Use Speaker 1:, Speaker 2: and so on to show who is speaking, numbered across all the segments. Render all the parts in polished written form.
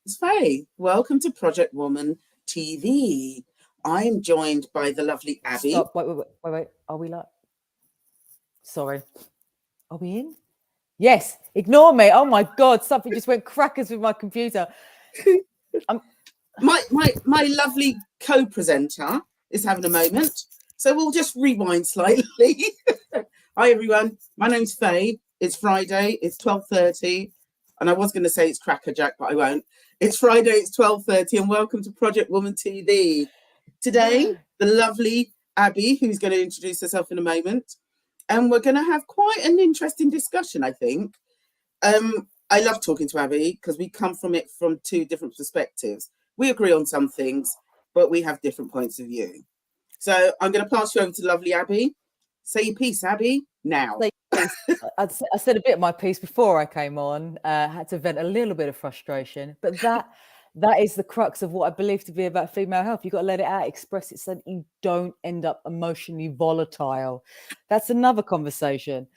Speaker 1: It's Faye. Welcome to Project Woman TV. I'm joined by the lovely Abby.
Speaker 2: Stop. Wait. Are we like? Sorry. Are we in? Yes. Ignore me. Oh my God. Something just went crackers with my computer.
Speaker 1: My lovely co-presenter is having a moment, so we'll just rewind slightly. Hi everyone. My name's Faye. It's Friday. It's 12:30, and I was going to say it's Crackerjack, but I won't. It's Friday. It's 12:30, and welcome to Project Woman TV. Today, the lovely Abby, who's going to introduce herself in a moment, and we're going to have quite an interesting discussion, I think. I love talking to Abby because we come from it from two different perspectives. We agree on some things, but we have different points of view. So I'm going to pass you over to lovely Abby. Say your piece, Abby, now.
Speaker 2: I said a bit of my piece before I came on. Had to vent a little bit of frustration, but that is the crux of what I believe to be about female health. You've got to let it out, express it so that you don't end up emotionally volatile. That's another conversation.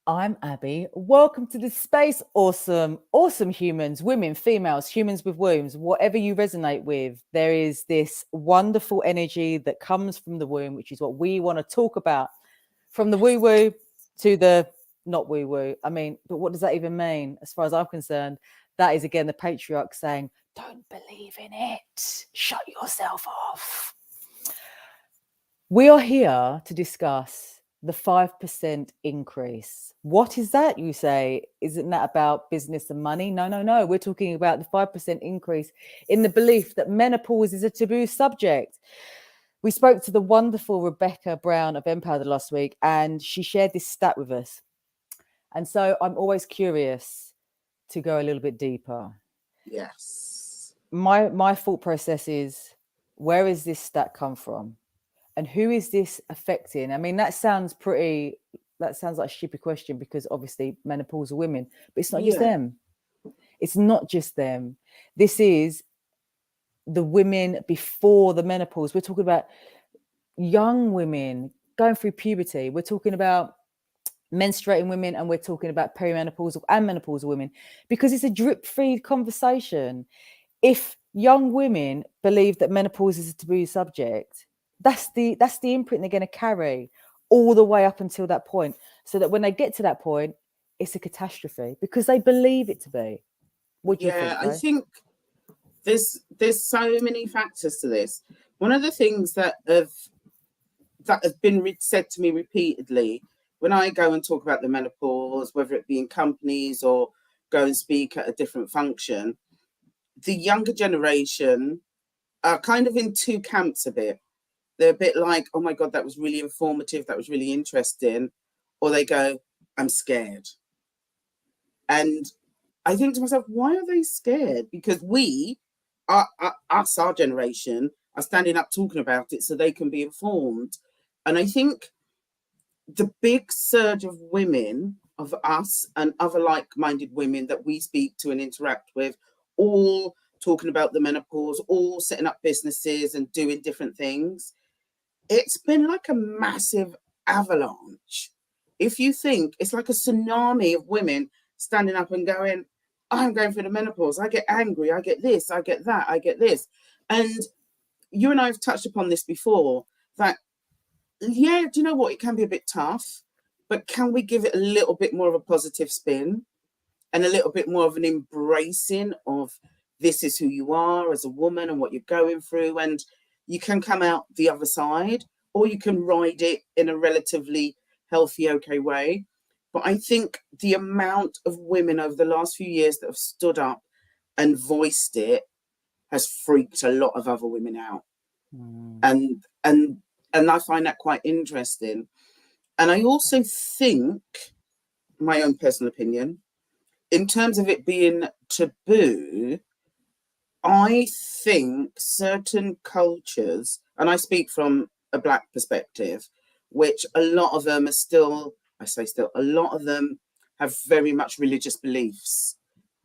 Speaker 2: I'm Abby. Welcome to this space. Awesome humans, women, females, humans with wombs, whatever you resonate with. There is this wonderful energy that comes from the womb, which is what we want to talk about. From the woo-woo to the not woo-woo. I mean, but what does that even mean? As far as I'm concerned, that is again the patriarch saying, don't believe in it. Shut yourself off. We are here to discuss the 5% increase. What is that, you say? Isn't that about business and money? No. We're talking about the 5% increase in the belief that menopause is a taboo subject. We spoke to the wonderful Rebecca Brown of Empowered last week, and she shared this stat with us. And so I'm always curious to go a little bit deeper.
Speaker 1: Yes.
Speaker 2: My thought process is, where is this stat come from? And who is this affecting? I mean, that sounds like a stupid question because obviously menopausal women, but it's not just them. It's not just them. This is the women before the menopause. We're talking about young women going through puberty. We're talking about menstruating women, and we're talking about perimenopausal and menopausal women, because it's a drip-feed conversation. If young women believe that menopause is a taboo subject, that's the imprint they're going to carry all the way up until that point, so that when they get to that point, it's a catastrophe because they believe it to be. What do you think,
Speaker 1: I think there's so many factors to this. One of the things that has been said to me repeatedly when I go and talk about the menopause, whether it be in companies or go and speak at a different function, the younger generation are kind of in two camps a bit. They're a bit like, oh my God, that was really informative, that was really interesting. Or they go, I'm scared. And I think to myself, why are they scared? Because our generation, are standing up talking about it so they can be informed. And I think the big surge of women, of us and other like-minded women that we speak to and interact with, all talking about the menopause, all setting up businesses and doing different things, it's been like a massive avalanche. If you think, it's like a tsunami of women standing up and going, I'm going through the menopause, I get angry, I get this, I get that, I get this. And you and I have touched upon this before, that, do you know what? It can be a bit tough, but can we give it a little bit more of a positive spin and a little bit more of an embracing of this is who you are as a woman and what you're going through, and you can come out the other side, or you can ride it in a relatively healthy, okay way. But I think the amount of women over the last few years that have stood up and voiced it has freaked a lot of other women out. And I find that quite interesting. And I also think, my own personal opinion, in terms of it being taboo, I think certain cultures, and I speak from a Black perspective, which a lot of them are still, a lot of them have very much religious beliefs,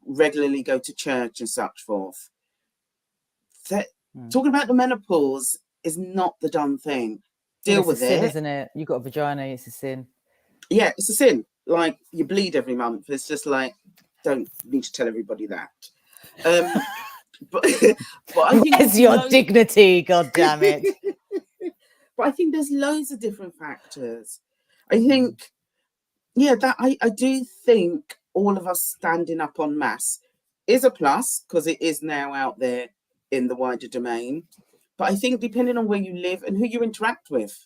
Speaker 1: regularly go to church and such forth. Talking about the menopause is not the done thing. Deal with
Speaker 2: it. It's a sin, isn't it? You've got a vagina, it's a sin.
Speaker 1: Yeah, it's a sin. Like, you bleed every month. It's just like, don't need to tell everybody that. But I think
Speaker 2: Where's your dignity? God damn it!
Speaker 1: But I think there's loads of different factors. I think, yeah, that I do think all of us standing up en masse is a plus because it is now out there in the wider domain. But I think depending on where you live and who you interact with,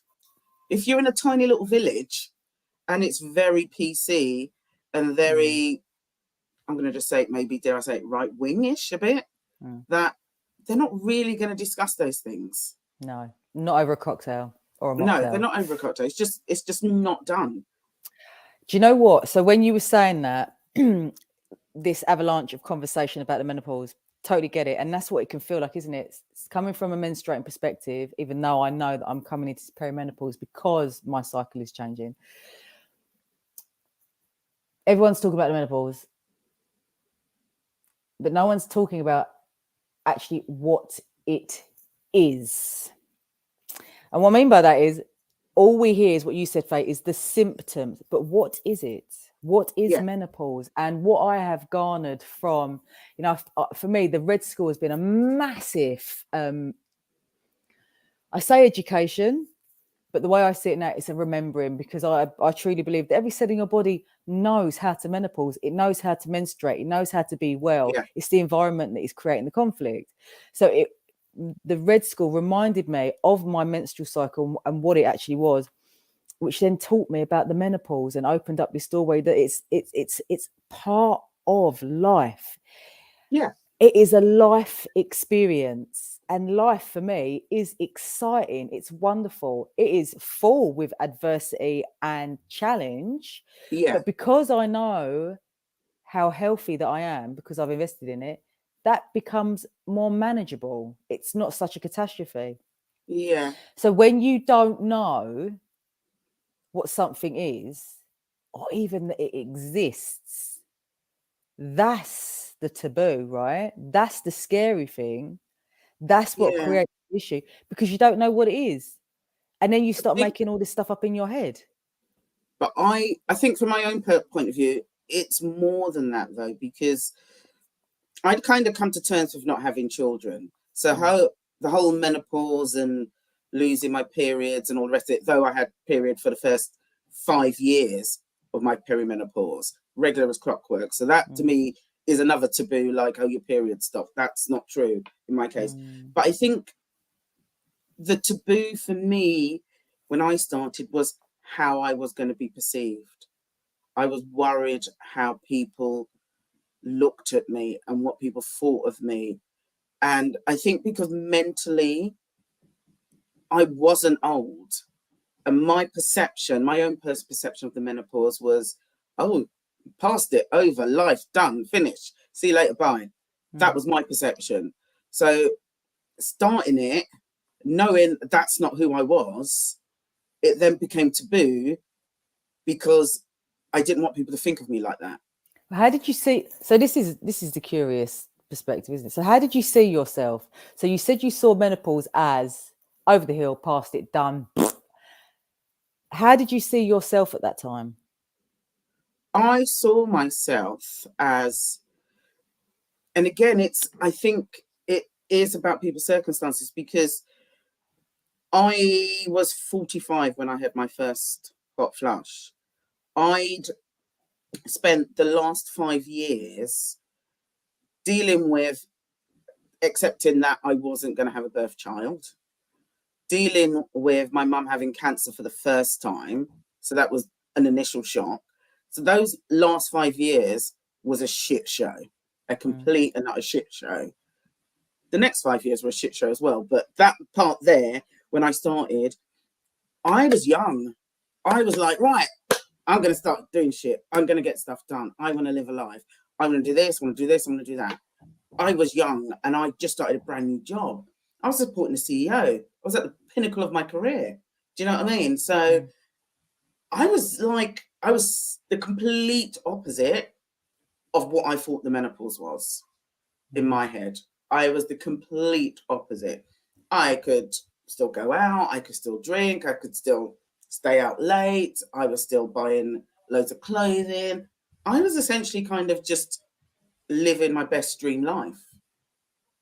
Speaker 1: if you're in a tiny little village and it's very PC and very, I'm going to just say, maybe dare I say it, right wingish a bit, that they're not really going to discuss those things.
Speaker 2: No, not over a cocktail or a mocktail.
Speaker 1: No, they're not over a cocktail. It's just not done.
Speaker 2: Do you know what? So when you were saying that, this avalanche of conversation about the menopause, totally get it. And that's what it can feel like, isn't it? It's coming from a menstruating perspective, even though I know that I'm coming into perimenopause because my cycle is changing. Everyone's talking about the menopause, but no one's talking about actually what it is. And what I mean by that is all we hear is what you said, Faye, is the symptoms. But what is it? What is menopause? And what I have garnered from, for me, the Red School has been a massive, I say education, but the way I see it now, it's a remembering, because I truly believe that every cell in your body knows how to menopause. It knows how to menstruate. It knows how to be well. Yeah. It's the environment that is creating the conflict. So the Red School reminded me of my menstrual cycle and what it actually was, which then taught me about the menopause and opened up this doorway that it's part of life.
Speaker 1: Yeah.
Speaker 2: It is a life experience, and life for me is exciting. It's wonderful. It is full with adversity and challenge.
Speaker 1: Yeah.
Speaker 2: But because I know how healthy that I am, because I've invested in it, that becomes more manageable. It's not such a catastrophe.
Speaker 1: Yeah.
Speaker 2: So when you don't know what something is, or even that it exists, that's the taboo, right? That's the scary thing. That's what creates the issue, because you don't know what it is. And then you start making all this stuff up in your head.
Speaker 1: But I think from my own point of view, it's more than that, though, because I'd kind of come to terms with not having children. So the whole menopause and losing my periods and all the rest of it, though I had period for the first 5 years of my perimenopause, regular as clockwork. So that to me is another taboo, like, oh, your period stopped. That's not true in my case. But I think the taboo for me when I started was how I was going to be perceived. I was worried how people looked at me and what people thought of me. And I think because mentally I wasn't old, and my perception, my own personal perception of the menopause was, oh, past it, over, life, done, finished, see you later, bye. That was my perception. So starting it, knowing that's not who I was, it then became taboo because I didn't want people to think of me like that.
Speaker 2: How did you see? So this is the curious perspective, isn't it? So how did you see yourself? So you said you saw menopause as over the hill, past it, done. How did you see yourself at that time?
Speaker 1: I saw myself as, and again, I think it is about people's circumstances, because I was 45 when I had my first hot flush. I'd spent the last 5 years dealing with accepting that I wasn't going to have a birth child, dealing with my mum having cancer for the first time. So that was an initial shock. So those last 5 years was a shit show, a complete and utter shit show. The next 5 years were a shit show as well. But that part there, when I started, I was young. I was like, right, I'm going to start doing shit. I'm going to get stuff done. I want to live a life. I want to do this, I want to do this, I want to do that. I was young and I just started a brand new job. I was supporting the CEO. I was at the pinnacle of my career. Do you know what I mean? So I was the complete opposite of what I thought the menopause was in my head. I was the complete opposite. I could still go out. I could still drink. I could still stay out late. I was still buying loads of clothing. I was essentially kind of just living my best dream life.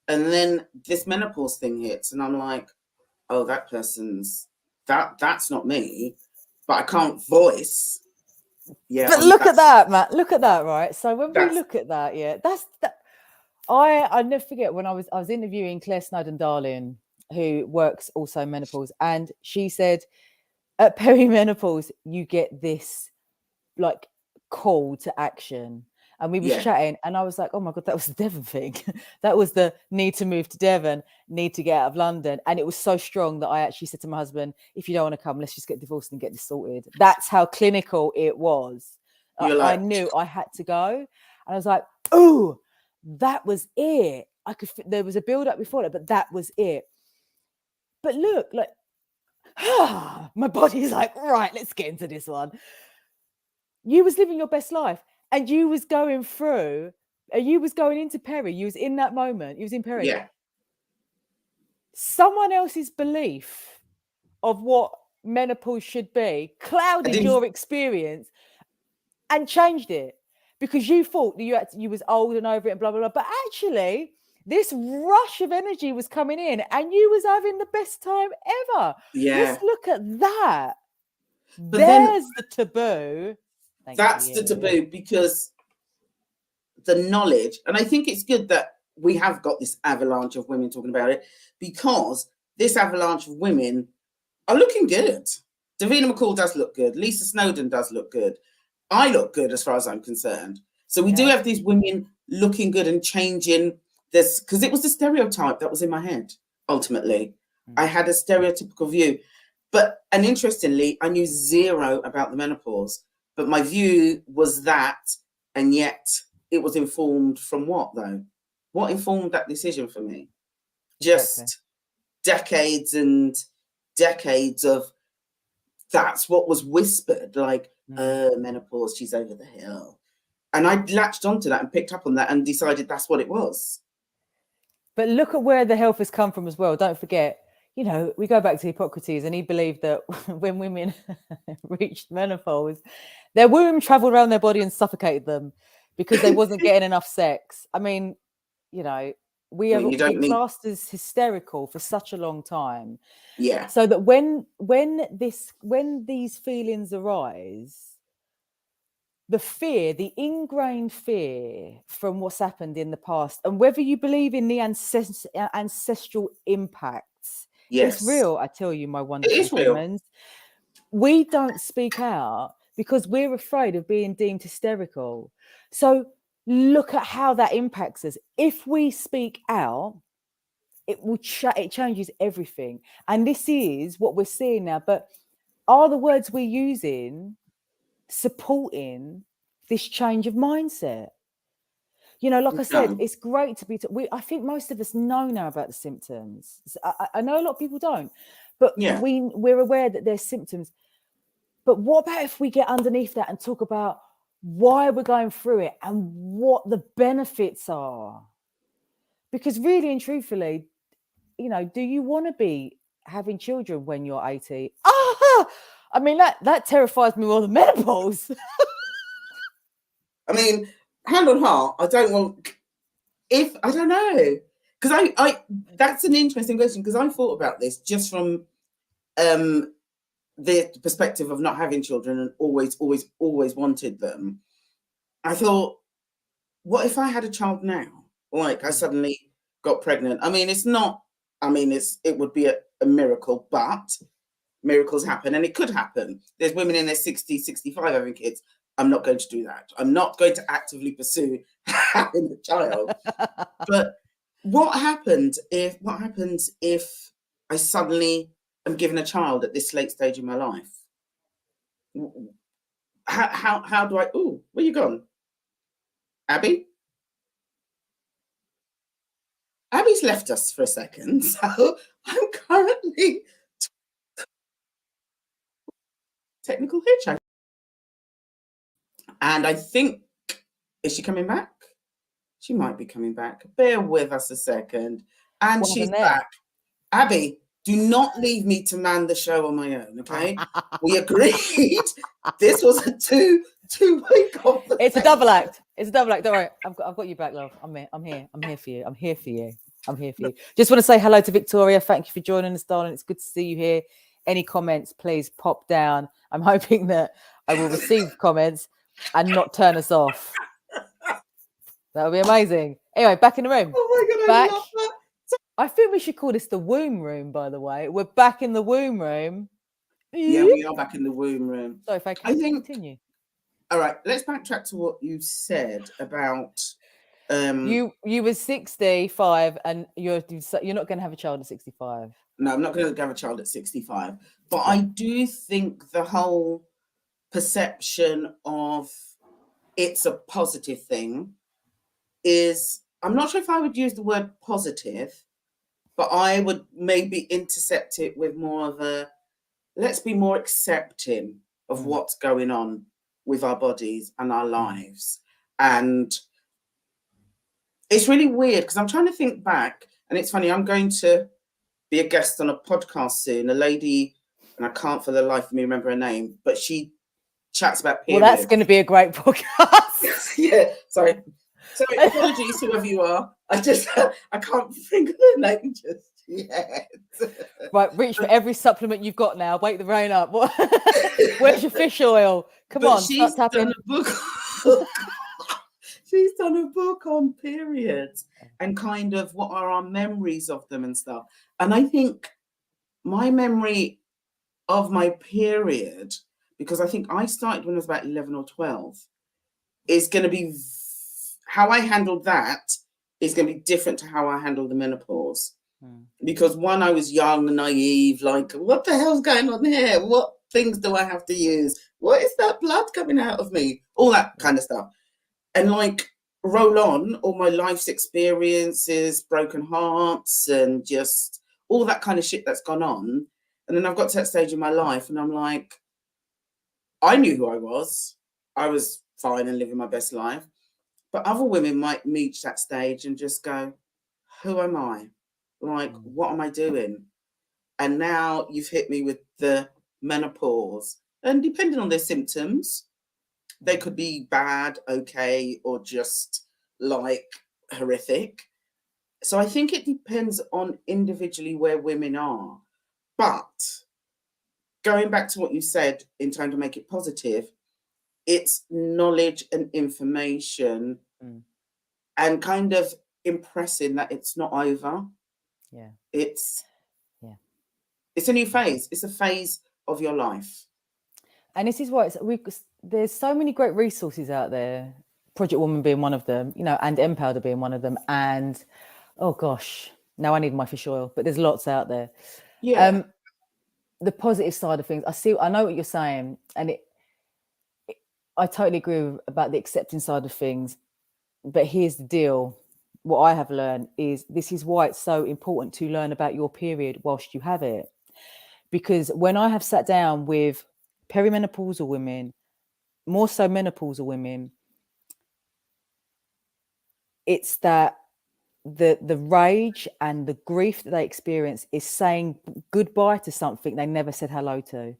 Speaker 1: And then this menopause thing hits, and I'm like, oh, that person's that's not me, but I can't voice. Yeah,
Speaker 2: but look at that, Matt. Look at that, right? So when we look at that, yeah, that's that. I never forget when I was interviewing Claire Snowden-Darling, who works also menopause, and she said at perimenopause you get this like call to action. And we was chatting, and I was like, oh my God, that was the Devon thing. That was the need to move to Devon, need to get out of London. And it was so strong that I actually said to my husband, if you don't want to come, let's just get divorced and get this sorted. That's how clinical it was. I knew I had to go. And I was like, oh, that was it. There was a build up before that, but that was it. But look, like, my body's like, right, let's get into this one. You was living your best life, and you was going through, you was going into peri, you was in that moment, you was in peri.
Speaker 1: Yeah.
Speaker 2: Someone else's belief of what menopause should be clouded your experience and changed it because you thought that you was old and over it and blah, blah, blah. But actually, this rush of energy was coming in and you was having the best time ever.
Speaker 1: Yeah.
Speaker 2: Let's look at that. But there's the taboo.
Speaker 1: That's the taboo, because the knowledge, and I think it's good that we have got this avalanche of women talking about it, because this avalanche of women are looking good. Davina McCall does look good. Lisa Snowden does look good. I look good as far as I'm concerned. So we do have these women looking good and changing this, because it was the stereotype that was in my head, ultimately. I had a stereotypical view. And interestingly, I knew zero about the menopause. But my view was that, and yet it was informed from what, though? What informed that decision for me? Just decades and decades of that's what was whispered, like, menopause, she's over the hill. And I latched onto that and picked up on that and decided that's what it was.
Speaker 2: But look at where the health has come from as well. Don't forget, you know, we go back to Hippocrates, and he believed that when women reached menopause, their womb traveled around their body and suffocated them because they wasn't getting enough sex. I mean, you know, we have been classed as hysterical for such a long time.
Speaker 1: Yeah.
Speaker 2: So that when these feelings arise, the fear, the ingrained fear from what's happened in the past, and whether you believe in the ancestral impacts, it's real. I tell you, my wonderful humans, we don't speak out because we're afraid of being deemed hysterical. So look at how that impacts us. If we speak out, it changes everything. And this is what we're seeing now. But are the words we're using supporting this change of mindset? You know, like I said, it's great to be. I think most of us know now about the symptoms. I know a lot of people don't, but we're aware that there's symptoms. But what about if we get underneath that and talk about why we're going through it and what the benefits are? Because really and truthfully, you know, do you want to be having children when you're 80? I mean, that terrifies me more than menopause.
Speaker 1: I mean, hand on heart, I don't know. Because I that's an interesting question, because I thought about this just from the perspective of not having children and always wanted them. I thought, what if I had a child now? Like, I suddenly got pregnant. I mean, it would be a miracle, but miracles happen, and it could happen. There's women in their 60s, 65 having kids. I'm not going to do that. I'm not going to actively pursue having a child. But what happens if I suddenly am given a child at this late stage in my life? How do I? Oh, where you gone, Abby? Abby's left us for a second, so I'm currently technical hitch. And I think, is she coming back? She might be coming back. Bear with us a second. And she's back. Abby, do not leave me to man the show on my own, okay? We agreed this was a to my conversation.
Speaker 2: It's a double act. It's a double act. Don't worry. I've got you back, love. I'm here. I'm here. I'm here for you. I'm here for you. I'm here for you. Just want to say hello to Victoria. Thank you for joining us, darling. It's good to see you here. Any comments, please pop down. I'm hoping that I will receive comments and not turn us off. That would be amazing. Anyway, back in the room.
Speaker 1: Oh my God,
Speaker 2: back.
Speaker 1: I love that.
Speaker 2: I think we should call this the womb room, by the way. We're back in the womb room.
Speaker 1: Yeah, we are back in the womb room.
Speaker 2: So if I can continue.
Speaker 1: All right, let's backtrack to what you said about
Speaker 2: you were 65 and you're not going to have a child at 65.
Speaker 1: No, I'm not going to have a child at 65. But I do think the whole perception of it's a positive thing is, I'm not sure if I would use the word positive, but I would maybe intercept it with more of a, let's be more accepting of what's going on with our bodies and our lives. And it's really weird because I'm trying to think back, and it's funny, I'm going to be a guest on a podcast soon, a lady, and I can't for the life of me remember her name, but she chats about periods.
Speaker 2: Well, that's going to be a great podcast.
Speaker 1: Yeah, sorry. So apologies, whoever you are. I can't think of her name just yet.
Speaker 2: Right, reach for every supplement you've got now. Wake the rain up. Where's your fish oil? Come on, start tapping.
Speaker 1: She's done a book on periods and kind of what are our memories of them and stuff. And I think my memory of my period, because I think I started when I was about 11 or 12, is going to be how I handled that is going to be different to how I handled the menopause. Because one, I was young and naive, like, what the hell's going on here? What things do I have to use? What is that blood coming out of me? All that kind of stuff. And like, roll on all my life's experiences, broken hearts, and just all that kind of shit that's gone on. And then I've got to that stage in my life and I'm like, I knew who I was. I was fine and living my best life. But other women might reach that stage and just go, who am I? Like, what am I doing? And now you've hit me with the menopause. And depending on their symptoms, they could be bad, okay, or just like horrific. So I think it depends on individually where women are. But going back to what you said in trying to make it positive, it's knowledge and information and kind of impressing that it's not over.
Speaker 2: Yeah.
Speaker 1: It's a new phase. It's a phase of your life.
Speaker 2: And this is why there's so many great resources out there, Project Woman being one of them, and Empowder being one of them. And oh gosh, now I need my fish oil, but there's lots out there.
Speaker 1: Yeah.
Speaker 2: The positive side of things, I know what you're saying, and I totally agree about the accepting side of things. But here's the deal. What I have learned is this is why it's so important to learn about your period whilst you have it. Because when I have sat down with perimenopausal women, more so menopausal women, it's that the rage and the grief that they experience is saying goodbye to something they never said hello to.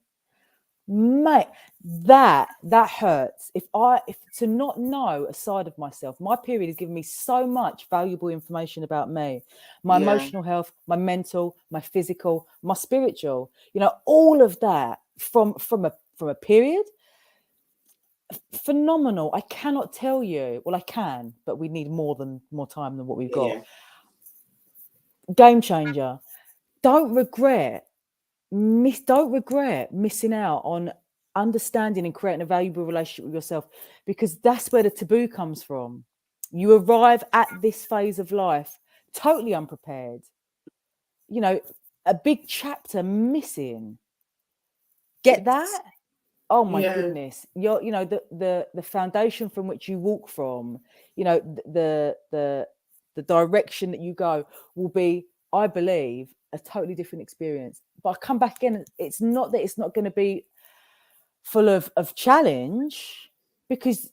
Speaker 2: Mate, that hurts. If to not know a side of myself, my period has given me so much valuable information about me, my emotional health, my mental, my physical, my spiritual, all of that from a period. Phenomenal. I cannot tell you. Well, I can, but we need more time than what we've got. Game changer. Don't regret missing out on understanding and creating a valuable relationship with yourself, because that's where the taboo comes from. You arrive at this phase of life totally unprepared. A big chapter missing. Get that? Oh my goodness. You're, the foundation from which you walk from, the direction that you go will be, I believe, a totally different experience. But I come back again, it's not that it's not going to be full of challenge, because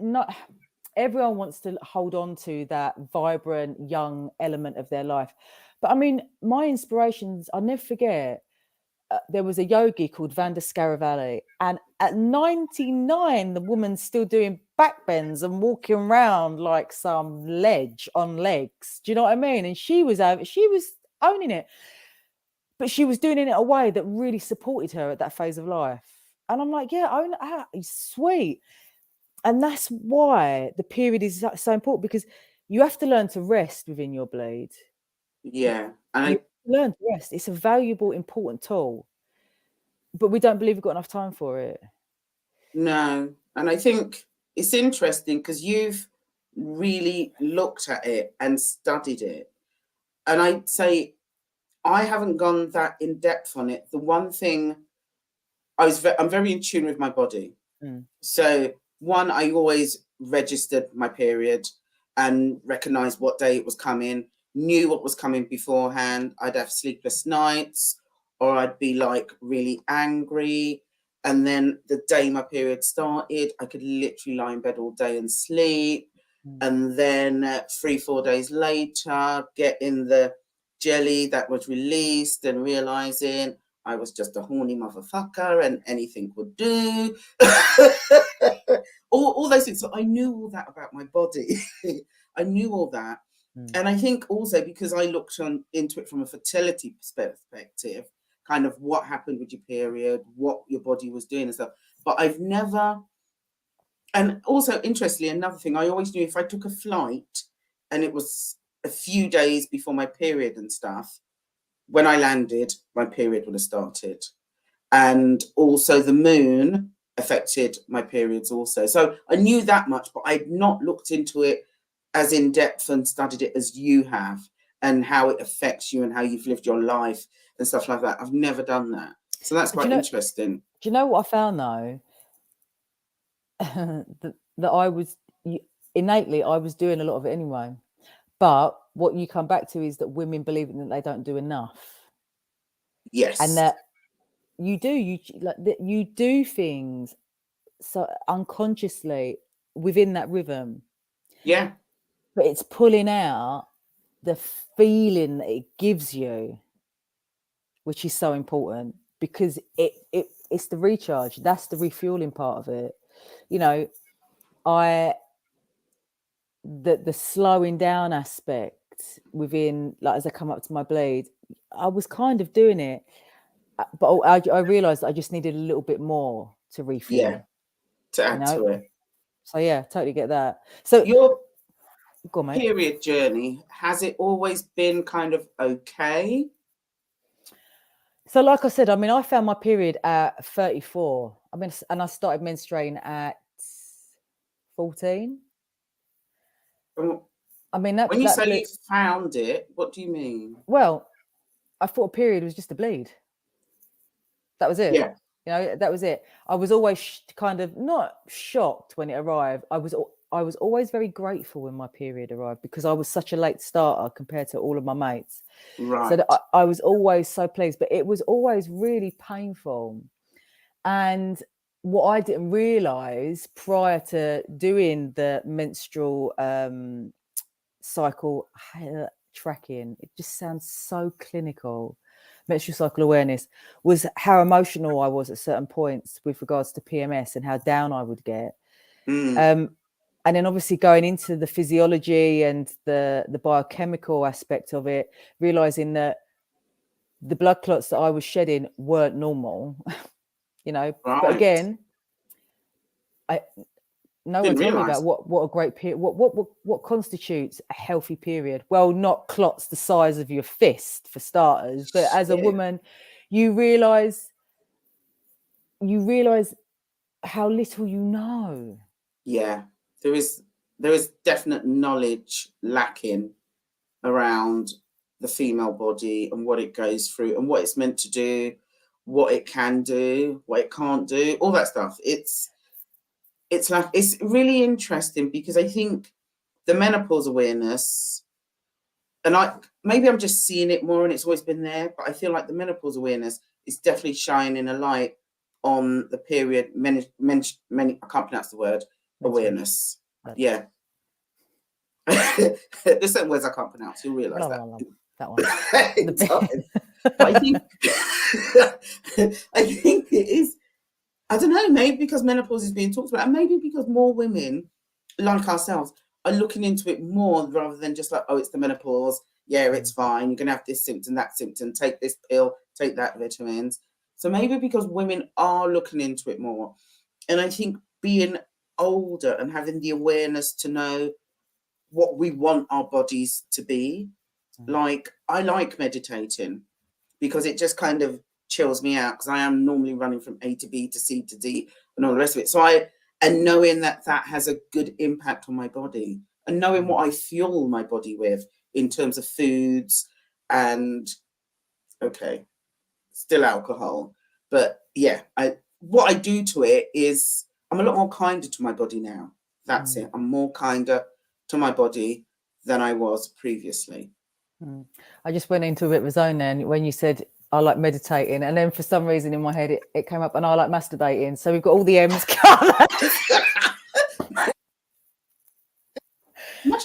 Speaker 2: not everyone wants to hold on to that vibrant young element of their life. But I mean, my inspirations, I'll never forget, there was a yogi called Vanda Scaravalli, and at 99, the woman's still doing back bends and walking around like some ledge on legs. Do you know what I mean? And she was owning it, but she was doing it in a way that really supported her at that phase of life. And I'm like, yeah, own that. It's sweet. And that's why the period is so important, because you have to learn to rest within your bleed.
Speaker 1: Yeah. And
Speaker 2: You learn to rest. It's a valuable, important tool, but we don't believe we've got enough time for it.
Speaker 1: No. And I think it's interesting because you've really looked at it and studied it. And I'd say I haven't gone that in depth on it. The one thing I'm very in tune with my body. So one, I always registered my period and recognized what day it was coming, knew what was coming beforehand. I'd have sleepless nights, or I'd be like really angry. And then the day my period started, I could literally lie in bed all day and sleep. And then 3-4 days later, getting the jelly that was released and realizing I was just a horny motherfucker and anything would do. all those things. So I knew all that about my body. I knew all that. And I think also because I looked into it from a fertility perspective, kind of what happened with your period, what your body was doing and stuff. But I've never, and also interestingly, another thing, I always knew if I took a flight and it was a few days before my period and stuff, when I landed, my period would have started. And also the moon affected my periods also. So I knew that much, but I'd not looked into it as in depth and studied it as you have, and how it affects you and how you've lived your life and stuff like that. I've never done that. So that's quite interesting.
Speaker 2: Do you know what I found though? that I was innately, I was doing a lot of it anyway. But what you come back to is that women believe that they don't do enough.
Speaker 1: Yes.
Speaker 2: And that you do things so unconsciously within that rhythm.
Speaker 1: Yeah.
Speaker 2: But it's pulling out the feeling that it gives you, which is so important, because it's the recharge. That's the refueling part of it. You know, the slowing down aspect within, like, as I come up to my bleed, I was kind of doing it, but I realized I just needed a little bit more to refuel.
Speaker 1: Yeah, to add to it.
Speaker 2: So yeah, totally get that. So
Speaker 1: your
Speaker 2: go on, mate.
Speaker 1: Period journey, has it always been kind of okay?
Speaker 2: So like I said, I mean, I found my period at 34. I mean, and I started menstruating at 14. I mean,
Speaker 1: when you say you found it, what do you mean?
Speaker 2: Well, I thought a period was just a bleed. That was it.
Speaker 1: Yeah.
Speaker 2: You know, that was it. I was always kind of not shocked when it arrived. I was always very grateful when my period arrived, because I was such a late starter compared to all of my mates.
Speaker 1: Right.
Speaker 2: So that I was always so pleased, but it was always really painful. And what I didn't realize prior to doing the menstrual cycle tracking, it just sounds so clinical, menstrual cycle awareness, was how emotional I was at certain points with regards to PMS and how down I would get. And then obviously going into the physiology and the biochemical aspect of it, realizing that the blood clots that I was shedding weren't normal, you know.
Speaker 1: Right.
Speaker 2: But again, no one told me about what a great period, what constitutes a healthy period. Well, not clots the size of your fist for starters, but as a woman, you realize how little you know.
Speaker 1: Yeah, there is definite knowledge lacking around the female body and what it goes through and what it's meant to do, what it can do, what it can't do, all that stuff. It's really interesting, because I think the menopause awareness, and maybe I'm just seeing it more and it's always been there, but I feel like the menopause awareness is definitely shining a light on the period, I can't pronounce the word, awareness. Yeah. There's certain words I can't pronounce, you'll realise that.
Speaker 2: That one.
Speaker 1: But I think I think it is, I don't know, maybe because menopause is being talked about, and maybe because more women like ourselves are looking into it more rather than just like, oh, it's the menopause. Yeah, it's fine. You're gonna have this symptom, that symptom. Take this pill, take that vitamins. So maybe because women are looking into it more, and I think being older and having the awareness to know what we want our bodies to be. Like I like meditating because it just kind of chills me out because I am normally running from A to B to C to D and all the rest of it. So and knowing that that has a good impact on my body and knowing what I fuel my body with in terms of foods and, okay, still alcohol. But yeah, what I do to it is I'm a lot more kinder to my body now. That's it. I'm more kinder to my body than I was previously.
Speaker 2: I just went into a bit of a zone then when you said I like meditating, and then for some reason in my head it came up, and I like masturbating. So we've got all the M's covered.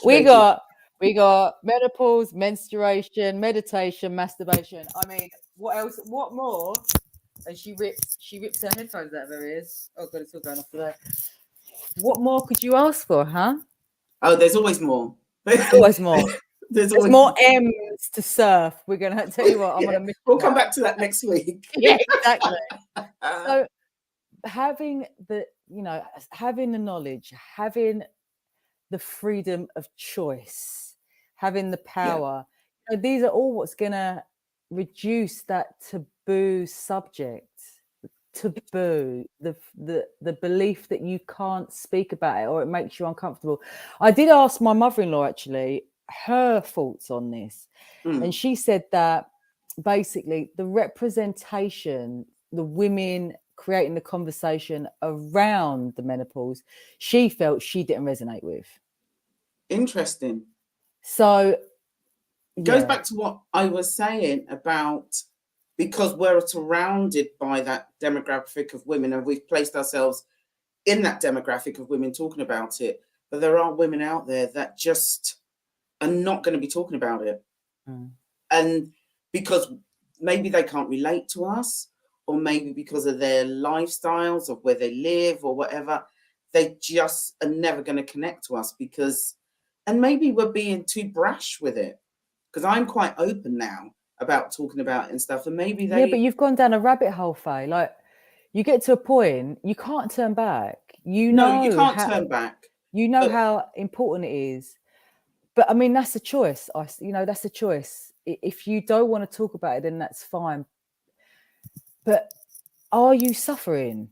Speaker 2: we got menopause, menstruation, meditation, masturbation. I mean, what else? What more? And she rips her headphones out of her ears. Oh god, it's all going off today. What more could you ask for, huh?
Speaker 1: Oh, there's always more.
Speaker 2: Always more.
Speaker 1: There's
Speaker 2: always more M's to surf. We're gonna tell you what, I'm gonna miss.
Speaker 1: We'll come back to that next week.
Speaker 2: Yeah, exactly. So having the knowledge, having the freedom of choice, having the power, these are all what's gonna reduce that taboo subject. Taboo, the belief that you can't speak about it or it makes you uncomfortable. I did ask my mother-in-law actually her thoughts on this, and she said that basically the representation, the women creating the conversation around the menopause, she felt she didn't resonate with.
Speaker 1: Interesting.
Speaker 2: So
Speaker 1: it goes back to what I was saying about, because we're surrounded by that demographic of women and we've placed ourselves in that demographic of women talking about it, but there are women out there that just are not going to be talking about it. And because maybe they can't relate to us, or maybe because of their lifestyles of where they live or whatever, they just are never going to connect to us and maybe we're being too brash with it, because I'm quite open now about talking about it and stuff, and maybe they...
Speaker 2: Yeah, but you've gone down a rabbit hole, Faye. Like, you get to a point, you can't turn back.
Speaker 1: No, you can't turn back.
Speaker 2: You know how important it is. But I mean, that's a choice. That's a choice. If you don't want to talk about it, then that's fine. But are you suffering?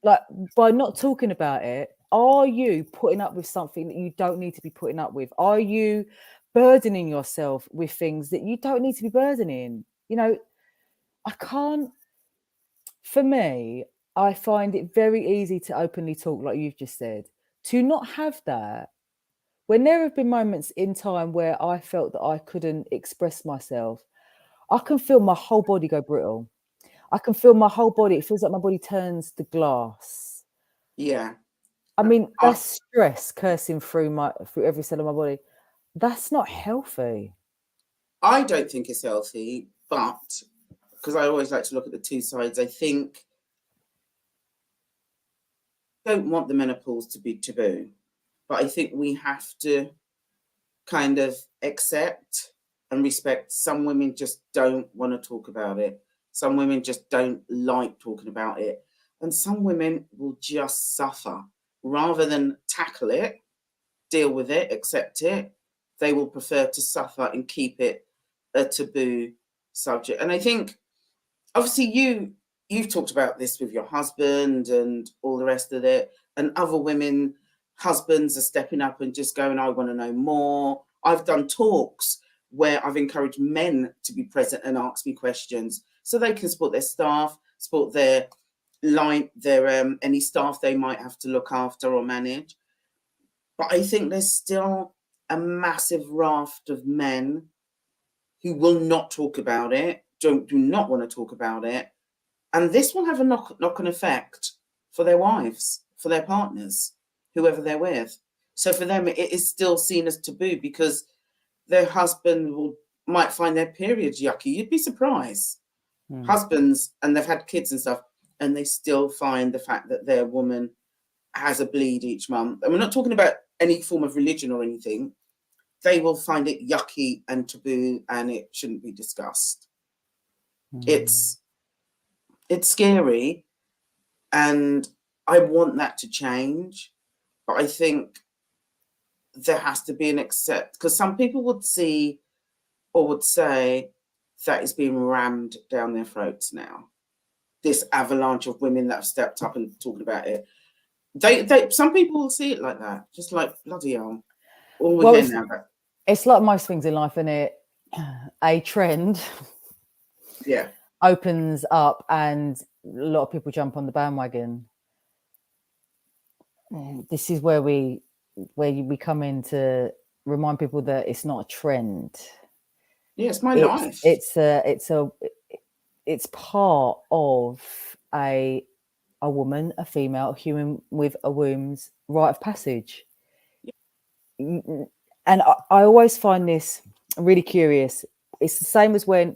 Speaker 2: Like, by not talking about it, are you putting up with something that you don't need to be putting up with? Are you burdening yourself with things that you don't need to be burdening? For me, I find it very easy to openly talk, like you've just said. To not have that, when there have been moments in time where I felt that I couldn't express myself, I can feel my whole body go brittle. I can feel my whole body. It feels like my body turns to glass.
Speaker 1: Yeah.
Speaker 2: I mean, that's stress coursing through every cell of my body. That's not healthy.
Speaker 1: I don't think it's healthy, but because I always like to look at the two sides, I think I don't want the menopause to be taboo, but I think we have to kind of accept and respect some women just don't want to talk about it. Some women just don't like talking about it. And some women will just suffer rather than tackle it, deal with it, accept it. They will prefer to suffer and keep it a taboo subject. And I think, obviously, you've talked about this with your husband and all the rest of it, and other women, husbands are stepping up and just going, I want to know more. I've done talks where I've encouraged men to be present and ask me questions so they can support their staff, support their any staff they might have to look after or manage. But I think there's still a massive raft of men who will not talk about it, do not want to talk about it. And this will have a knock-on effect for their wives, for their partners, whoever they're with. So for them, it is still seen as taboo because their husband will might find their periods yucky. You'd be surprised. Husbands, and they've had kids and stuff, and they still find the fact that their woman has a bleed each month. And we're not talking about any form of religion or anything. They will find it yucky and taboo, and it shouldn't be discussed. It's scary, and I want that to change. But I think there has to be an accept, because some people would see or would say that is being rammed down their throats now. This avalanche of women that have stepped up and talking about it. Some people will see it like that, just like bloody hell. All
Speaker 2: Well,
Speaker 1: again now.
Speaker 2: It's like most things in life, isn't it? A trend opens up and a lot of people jump on the bandwagon. This is where we come in to remind people that it's not a trend.
Speaker 1: Yeah, it's my life.
Speaker 2: It's part of a woman, a female, a human with a womb's rite of passage. And I always find this really curious. It's the same as when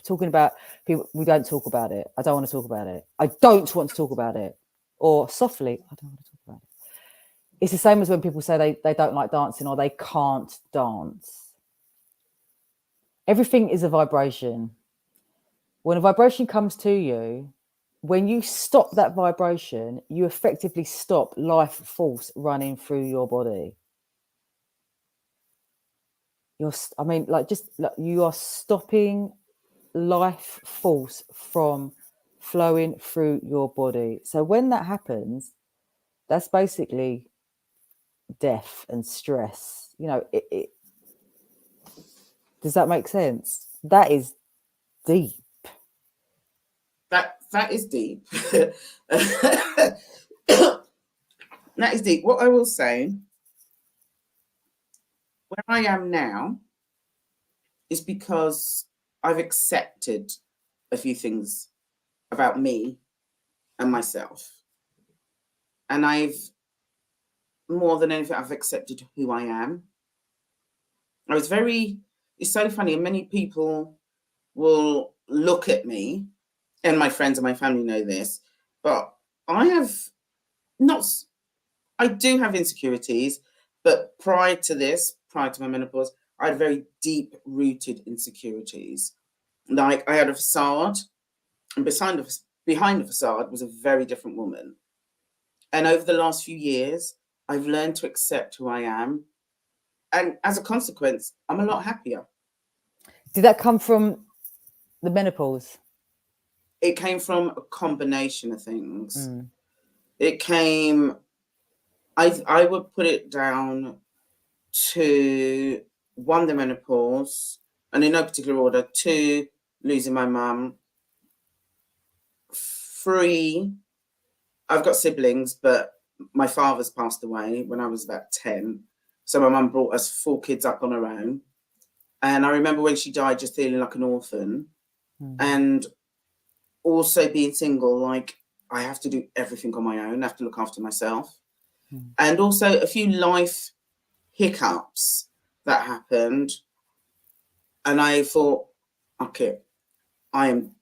Speaker 2: talking about people, we don't talk about it. I don't want to talk about it. I don't want to talk about it. Or softly, I don't want to talk about it. It's the same as when people say they don't like dancing or they can't dance. Everything is a vibration. When a vibration comes to you, when you stop that vibration, you effectively stop life force running through your body. You are stopping life force from flowing through your body. So when that happens, that's basically death and stress. Does that make sense? That is deep.
Speaker 1: That is deep. That is deep. What I will say, where I am now, is because I've accepted a few things about me and myself. And more than anything, I've accepted who I am. It's so funny, and many people will look at me, and my friends and my family know this, but I do have insecurities, but prior to my menopause, I had very deep-rooted insecurities. Like, I had a facade, and behind the facade was a very different woman. And over the last few years, I've learned to accept who I am. And as a consequence, I'm a lot happier.
Speaker 2: Did that come from the menopause?
Speaker 1: It came from a combination of things. It came, I would put it down to 1, the menopause, and in no particular order. 2, losing my mum. 3, I've got siblings, but my father's passed away when I was about 10. So my mum brought us 4 kids up on her own. And I remember when she died, just feeling like an orphan. And also being single, like, I have to do everything on my own. I have to look after myself. And also a few life hiccups that happened. And I thought, okay, I'm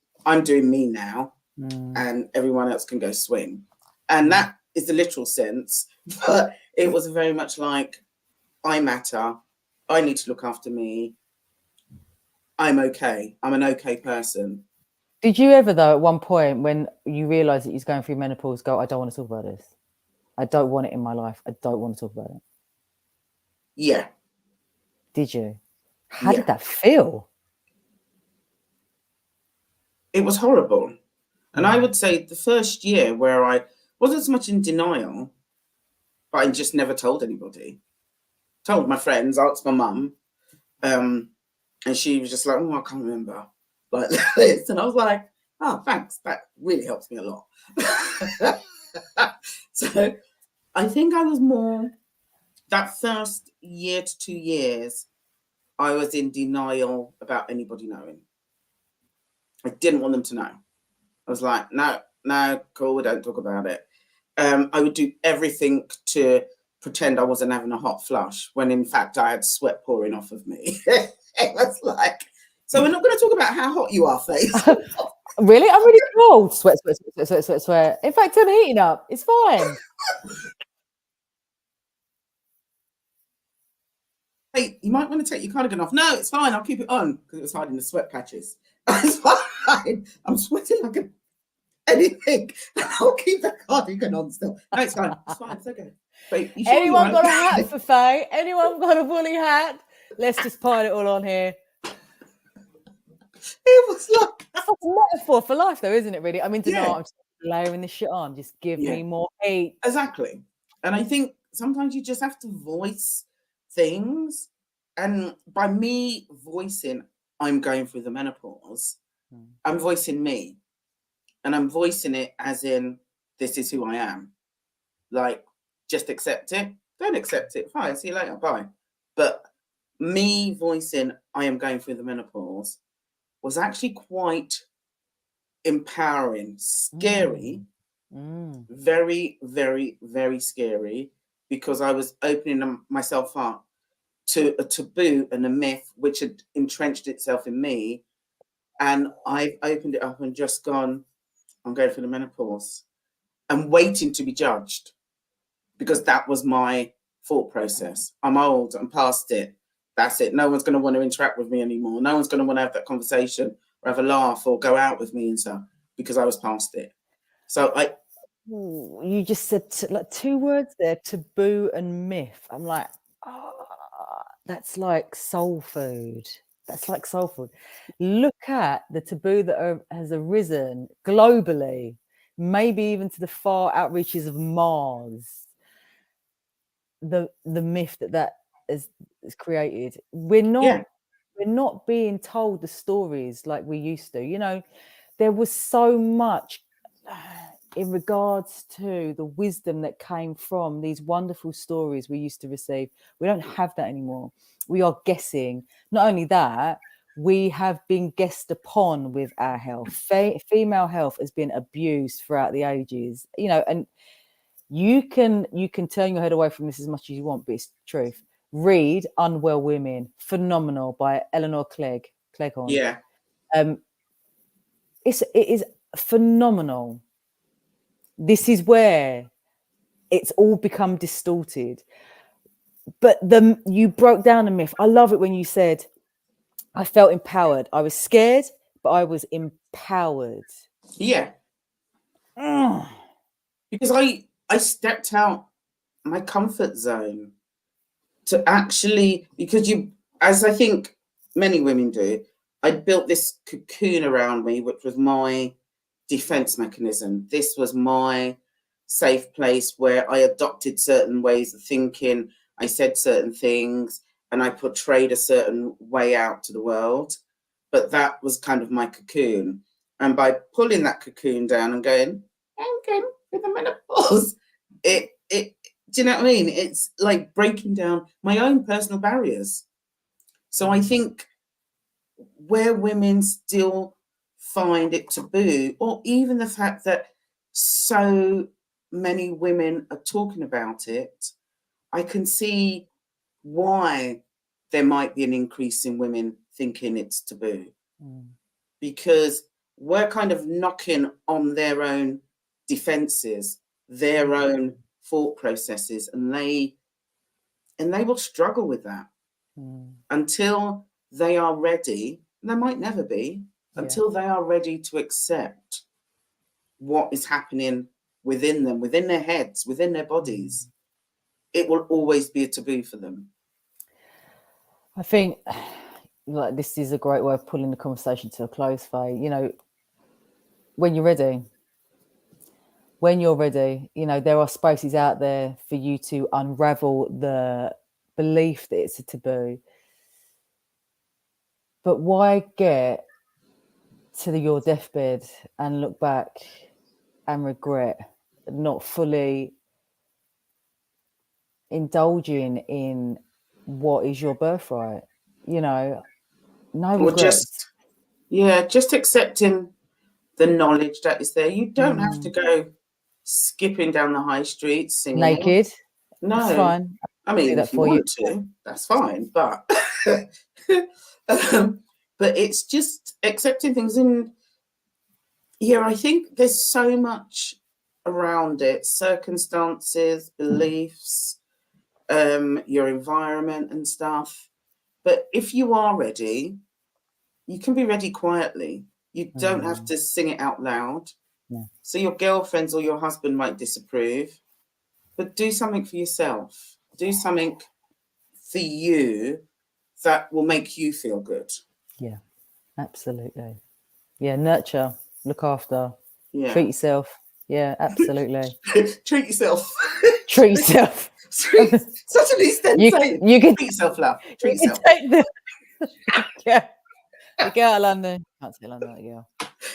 Speaker 1: doing me now, and everyone else can go swing. And that is the literal sense. But it was very much like, I matter. I need to look after me. I'm okay. I'm an okay person.
Speaker 2: Did you ever, though, at one point when you realised that you're going through menopause, go, I don't want to talk about this. I don't want it in my life. I don't want to talk about it.
Speaker 1: Yeah.
Speaker 2: Did you? How did that feel?
Speaker 1: It was horrible. And I would say the first year where I wasn't so much in denial, but I just never told anybody. Told my friends, asked my mum, and she was just like, oh, I can't remember. Like this. And I was like, oh, thanks. That really helps me a lot. So I think I was more, that first year to 2 years, I was in denial about anybody knowing. I didn't want them to know. I was like, no, cool, we don't talk about it. I would do everything to pretend I wasn't having a hot flush when in fact I had sweat pouring off of me. It was like, so we're not going to talk about how hot you are, Faith.
Speaker 2: Really? I'm really cold. Sweat, sweat, sweat, sweat, sweat, sweat. In fact, I'm heating up. It's fine.
Speaker 1: Hey, you might want to take your cardigan off. No, it's fine. I'll keep it on because it was hiding the sweat patches. It's fine. I'm sweating like anything. I'll keep the cardigan on still. No, it's fine. It's fine. It's okay. Wait, you sure
Speaker 2: Anyone got a hat for Faye? Anyone got a woolly hat? Let's just pile it all on here.
Speaker 1: It was like
Speaker 2: It's like a metaphor for life, though, isn't it? Really? I mean,
Speaker 1: Yeah.
Speaker 2: I'm just layering this shit on. Just give me more heat.
Speaker 1: Exactly. And I think sometimes you just have to voice things. And by me voicing, I'm going through the menopause, I'm voicing me. And I'm voicing it as in, this is who I am. Like, just accept it. Don't accept it. Fine. See you later. Bye. But me voicing, I am going through the menopause was actually quite empowering, scary, very, very, very scary, because I was opening myself up to a taboo and a myth which had entrenched itself in me. And I've opened it up and just gone, I'm going through the menopause and waiting to be judged, because that was my thought process. I'm old, I'm past it. That's it. No one's going to want to interact with me anymore. No one's going to want to have that conversation or have a laugh or go out with me and stuff, because I was past it. So
Speaker 2: you just said like 2 words there, taboo and myth. I'm like, that's like soul food. That's like soul food. Look at the taboo that has arisen globally, maybe even to the far outreaches of Mars. The myth that is created. We're not being told the stories like we used to. You know, there was so much in regards to the wisdom that came from these wonderful stories we used to receive. We don't have that anymore. We are guessing. Not only that, we have been guessed upon with our health. Female health has been abused throughout the ages, you know, and you can turn your head away from this as much as you want, but it's truth. Read Unwell Women, phenomenal, by Eleanor Cleghorn.
Speaker 1: Yeah.
Speaker 2: It is phenomenal. This is where it's all become distorted. But you broke down the myth. I love it when you said, I felt empowered. I was scared, but I was empowered.
Speaker 1: Yeah. Because I stepped out my comfort zone to actually, because as I think many women do, I built this cocoon around me, which was my defense mechanism. This was my safe place where I adopted certain ways of thinking. I said certain things and I portrayed a certain way out to the world. But that was kind of my cocoon. And by pulling that cocoon down and going, okay, with the menopause, do you know what I mean? It's like breaking down my own personal barriers. So I think where women still find it taboo, or even the fact that so many women are talking about it, I can see why there might be an increase in women thinking it's taboo. Because we're kind of knocking on their own defenses, their own thought processes, and they will struggle with that until they are ready. And they might never be until they are ready to accept what is happening within them, within their heads, within their bodies. It will always be a taboo for them.
Speaker 2: I think like this is a great way of pulling the conversation to a close, Faye. You know, when you're ready, you know, there are spaces out there for you to unravel the belief that it's a taboo. But why get to your deathbed and look back and regret not fully indulging in what is your birthright? You know, no regrets.
Speaker 1: Just accepting the knowledge that is there. You don't have to go skipping down the high street singing
Speaker 2: naked.
Speaker 1: No,
Speaker 2: that's fine.
Speaker 1: I mean, if you want to, that's fine. But But it's just accepting things. And yeah, I think there's so much around it: circumstances, beliefs, your environment and stuff. But if you are ready, you can be ready quietly. You don't have to sing it out loud.
Speaker 2: Yeah.
Speaker 1: So your girlfriends or your husband might disapprove, but do something for yourself. Do something for you that will make you feel good.
Speaker 2: Yeah, absolutely. Yeah, nurture, look after,
Speaker 1: Yeah.
Speaker 2: treat yourself. Yeah, absolutely.
Speaker 1: Treat yourself.
Speaker 2: Treat yourself.
Speaker 1: Such an extent saying.
Speaker 2: You can
Speaker 1: Treat yourself, love. Treat
Speaker 2: you
Speaker 1: yourself.
Speaker 2: can take the girl out of London. Can't say London, that girl.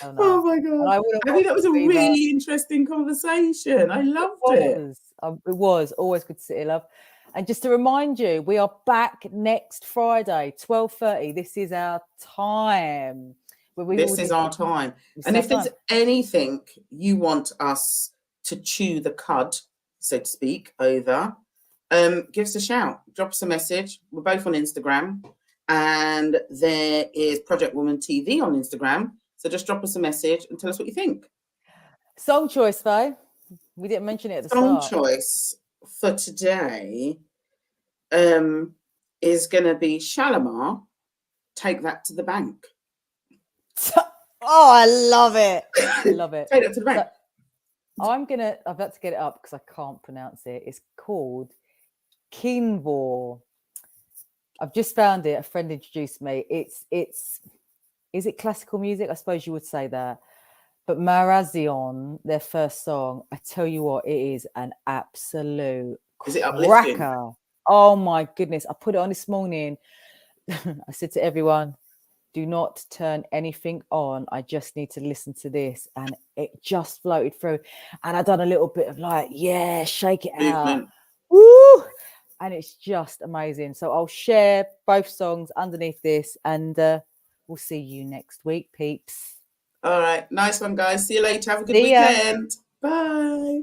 Speaker 2: Oh no.
Speaker 1: Oh my
Speaker 2: And
Speaker 1: God.
Speaker 2: I wouldn't
Speaker 1: I
Speaker 2: want
Speaker 1: think that was
Speaker 2: to
Speaker 1: a
Speaker 2: be that.
Speaker 1: really interesting conversation. I loved it.
Speaker 2: It was always good to see you, love. And just to remind you, we are back next Friday, 12:30. This is our time.
Speaker 1: This is our time. And if there's anything you want us to chew the cud, so to speak, over, give us a shout. Drop us a message. We're both on Instagram. And there is Project Woman TV on Instagram. So just drop us a message and tell us what you think.
Speaker 2: Song choice, though. We didn't mention it at the
Speaker 1: Song
Speaker 2: start.
Speaker 1: choice for today is going to be Shalimar, Take That to the Bank.
Speaker 2: Oh, I love it. I love it.
Speaker 1: Take That to the Bank.
Speaker 2: So I've got to get it up because I can't pronounce it. It's called Kinvor. I've just found it. A friend introduced me. Is it classical music? I suppose you would say that. But Marazion, their first song, I tell you what, it is an absolute
Speaker 1: Is it uplifting?
Speaker 2: cracker. Oh my goodness. I put it on this morning. I said to everyone, do not turn anything on. I just need to listen to this. And it just floated through. And I done a little bit of like, yeah, shake it
Speaker 1: Movement.
Speaker 2: out. Woo! And it's just amazing. So I'll share both songs underneath this and we'll see you next week, peeps.
Speaker 1: All right. Nice one, guys. See you later. Have a good
Speaker 2: See ya.
Speaker 1: weekend. Bye.